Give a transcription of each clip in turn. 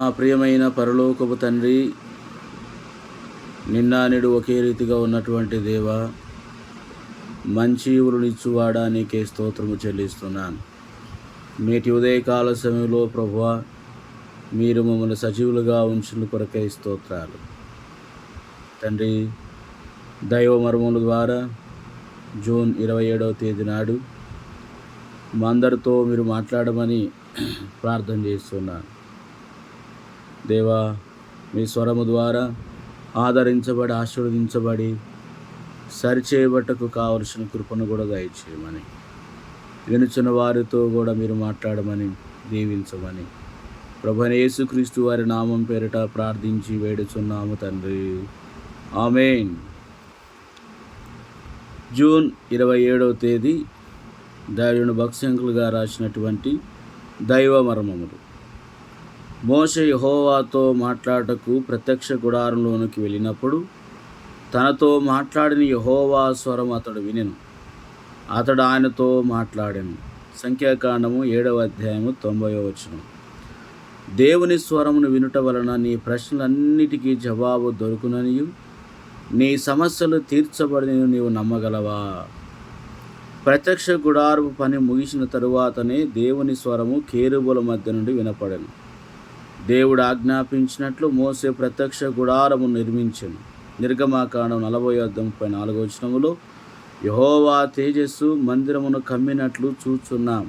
మా ప్రియమైన పరలోకపు తండ్రి, నిన్న నేడు ఒకే రీతిగా ఉన్నటువంటి దేవ, మంచి ఈవులనిచ్చువాడా నీకే స్తోత్రము చెల్లిస్తున్నాను. నేటి ఉదయకాల సమయంలో ప్రభువా, మీరు మమ్మల్ని సజీవులుగా ఉంచిన కొరకై స్తోత్రాలు తండ్రి. దైవ మర్మముల ద్వారా జూన్ 27వ తేదీ నాడు మా అందరితో మీరు మాట్లాడమని ప్రార్థన చేస్తున్నాను. దేవా, మీ స్వరము ద్వారా ఆదరించబడి ఆశీర్వదించబడి సరిచేయబట్టకు కావలసిన కృపను కూడా దయచేయమని, వినుచున్న వారితో కూడా మీరు మాట్లాడమని దీవించమని ప్రభువైన యేసుక్రీస్తు వారి నామం పేరిట ప్రార్థించి వేడుచున్నాము తండ్రి, ఆమేన్. జూన్ 27వ తేదీ దైవజనుడు భక్తిశంకులుగా రాసినటువంటి దైవ మర్మములు. మోషే యెహోవాతో మాట్లాడటకు ప్రత్యక్ష గుడారంలోనికి వెళ్ళినప్పుడు తనతో మాట్లాడిన యెహోవా స్వరం అతడు వినెను. అతడు ఆయనతో మాట్లాడాను. సంఖ్యాకాండము 7వ అధ్యాయము 90వ వచనం. దేవుని స్వరమును వినుట వలన నీ ప్రశ్నలన్నిటికీ జవాబు దొరుకుననియు నీ సమస్యలు తీర్చబడినని నీవు నమ్మగలవా? ప్రత్యక్ష గుడారపు పని ముగిసిన తరువాతనే దేవుని స్వరము కేరుబుల మధ్య నుండి వినపడెను. దేవుడు ఆజ్ఞాపించినట్లు మోసే ప్రత్యక్ష గుడారము నిర్మించెను. నిర్గమాకాండం 40:34 వచనములో యెహోవా తేజస్సు మందిరమును కమ్మినట్లు చూచున్నాం.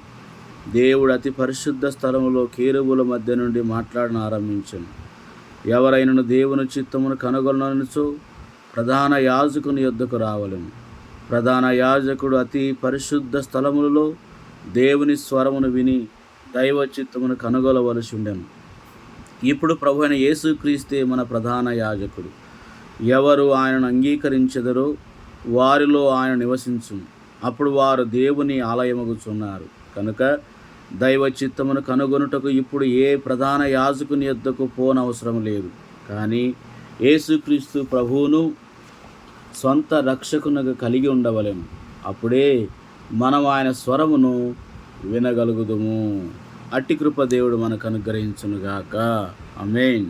దేవుడు అతి పరిశుద్ధ స్థలములో కేరుబుల మధ్య నుండి మాట్లాడను ఆరంభించెను. ఎవరైనను దేవుని చిత్తమును కనుగొననిచో ప్రధాన యాజకుని యొద్దకు రావలెను. ప్రధాన యాజకుడు అతి పరిశుద్ధ స్థలములలో దేవుని స్వరమును విని దైవ చిత్తమును కనుగొనవలసి ఉండెను. ఇప్పుడు ప్రభువైన యేసుక్రీస్తే మన ప్రధాన యాజకుడు. ఎవరు ఆయనను అంగీకరించెదరో వారిలో ఆయన నివసించును. అప్పుడు వారు దేవుని ఆలయమగుచున్నారు. కనుక దైవ చిత్తమును కనుగొనుటకు ఇప్పుడు ఏ ప్రధాన యాజకుని యొద్దకు పోనవసరం లేదు. కానీ యేసుక్రీస్తు ప్రభువును సొంత రక్షకునిగా కలిగి ఉండవలెను. అప్పుడే మనం ఆయన స్వరమును వినగలుగుదుము. అట్టి కృప దేవుడు మనకు అనుగ్రహించునుగాక. ఆమేన్.